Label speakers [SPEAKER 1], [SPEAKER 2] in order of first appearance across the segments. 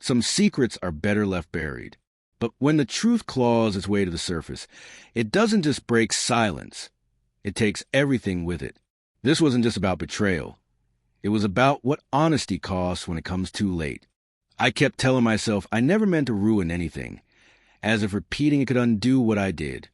[SPEAKER 1] Some secrets are better left buried. But when the truth claws its way to the surface, it doesn't just break silence. It takes everything with it. This wasn't just about betrayal. It was about what honesty costs when it comes too late. I kept telling myself I never meant to ruin anything, as if repeating it could undo what I did,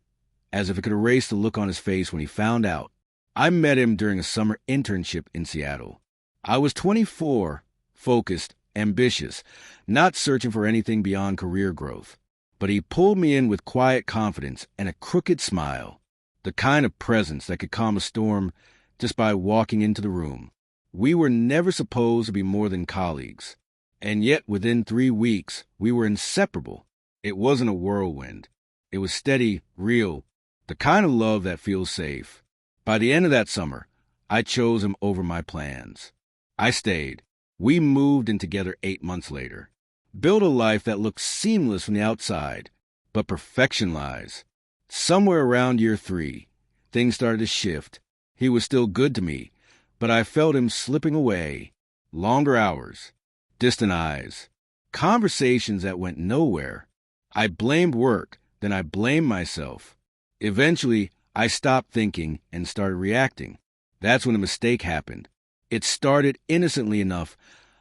[SPEAKER 1] as if it could erase the look on his face when he found out. I met him during a summer internship in Seattle. I was 24, focused, ambitious, not searching for anything beyond career growth. But he pulled me in with quiet confidence and a crooked smile, the kind of presence that could calm a storm just by walking into the room. We were never supposed to be more than colleagues, and yet within 3 weeks, we were inseparable. It wasn't a whirlwind. It was steady, real, the kind of love that feels safe. By the end of that summer, I chose him over my plans. I stayed. We moved in together 8 months later. Built a life that looked seamless from the outside, but perfection lies. Somewhere around year 3, things started to shift. He was still good to me, but I felt him slipping away. Longer hours, distant eyes, conversations that went nowhere. I blamed work, then I blamed myself. Eventually, I stopped thinking and started reacting. That's when a mistake happened. It started innocently enough,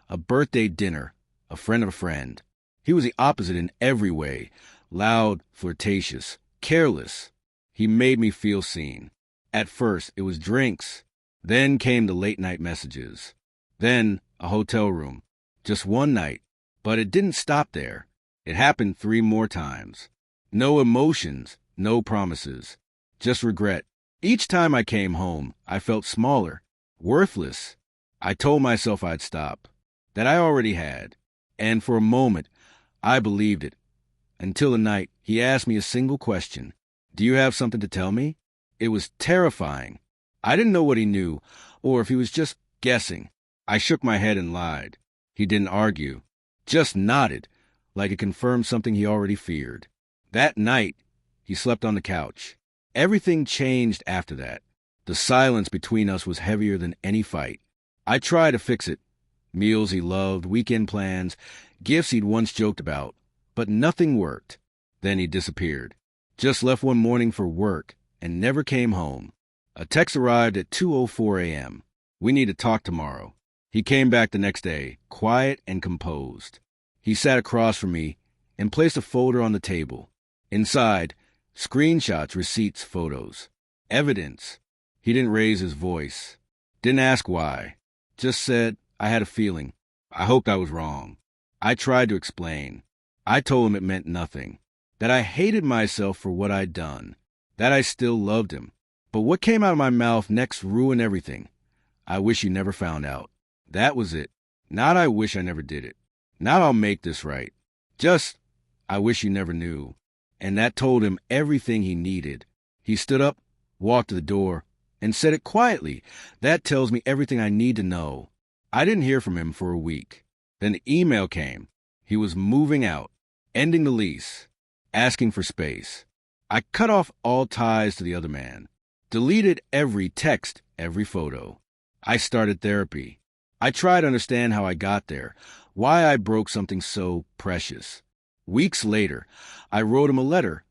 [SPEAKER 1] a birthday dinner, a friend of a friend. He was the opposite in every way, loud, flirtatious, careless. He made me feel seen. At first, it was drinks. Then came the late-night messages. Then a hotel room. Just one night. But it didn't stop there. It happened 3 more times. No emotions, no promises. Just regret. Each time I came home, I felt smaller, worthless. I told myself I'd stop, that I already had. And for a moment, I believed it. Until the night, he asked me a single question. Do you have something to tell me? It was terrifying. I didn't know what he knew, or if he was just guessing. I shook my head and lied. He didn't argue, just nodded, like it confirmed something he already feared. That night, he slept on the couch. Everything changed after that. The silence between us was heavier than any fight. I tried to fix it. Meals he loved, weekend plans, gifts he'd once joked about. But nothing worked. Then he disappeared. Just left one morning for work and never came home. A text arrived at 2:04 a.m. We need to talk tomorrow. He came back the next day, quiet and composed. He sat across from me and placed a folder on the table. Inside, screenshots, receipts, photos. Evidence. He didn't raise his voice. Didn't ask why. Just said, I had a feeling. I hoped I was wrong. I tried to explain. I told him it meant nothing. That I hated myself for what I'd done. That I still loved him. But what came out of my mouth next ruined everything. I wish you never found out. That was it. Not I wish I never did it. Not I'll make this right. Just, I wish you never knew. And that told him everything he needed. He stood up, walked to the door, and said it quietly. That tells me everything I need to know. I didn't hear from him for a week. Then the email came. He was moving out, ending the lease, asking for space. I cut off all ties to the other man. Deleted every text, every photo. I started therapy. I tried to understand how I got there, why I broke something so precious. Weeks later, I wrote him a letter.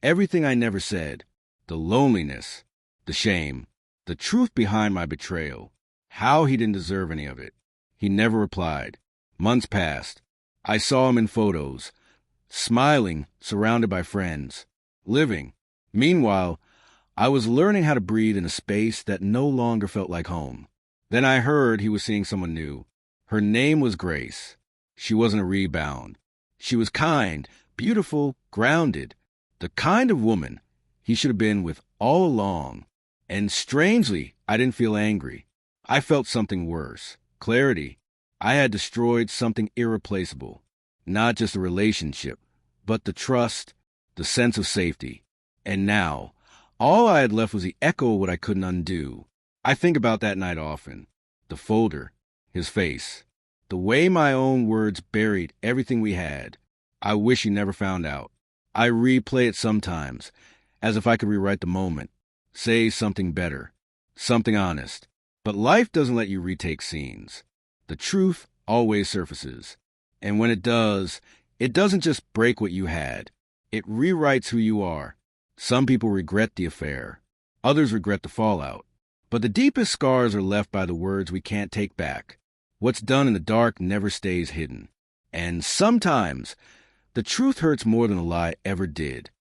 [SPEAKER 1] Everything I never said. The loneliness, the shame, the truth behind my betrayal, how he didn't deserve any of it. He never replied. Months passed. I saw him in photos, smiling, surrounded by friends, living. Meanwhile, I was learning how to breathe in a space that no longer felt like home. Then I heard he was seeing someone new. Her name was Grace. She wasn't a rebound. She was kind, beautiful, grounded, the kind of woman he should have been with all along. And strangely, I didn't feel angry. I felt something worse. Clarity. I had destroyed something irreplaceable. Not just a relationship, but the trust, the sense of safety. And now, all I had left was the echo of what I couldn't undo. I think about that night often. The folder, his face, the way my own words buried everything we had. I wish you never found out. I replay it sometimes, as if I could rewrite the moment, say something better, something honest. But life doesn't let you retake scenes. The truth always surfaces. And when it doesn't just break what you had. It rewrites who you are. Some people regret the affair. Others regret the fallout. But the deepest scars are left by the words we can't take back. What's done in the dark never stays hidden. And sometimes, the truth hurts more than a lie ever did.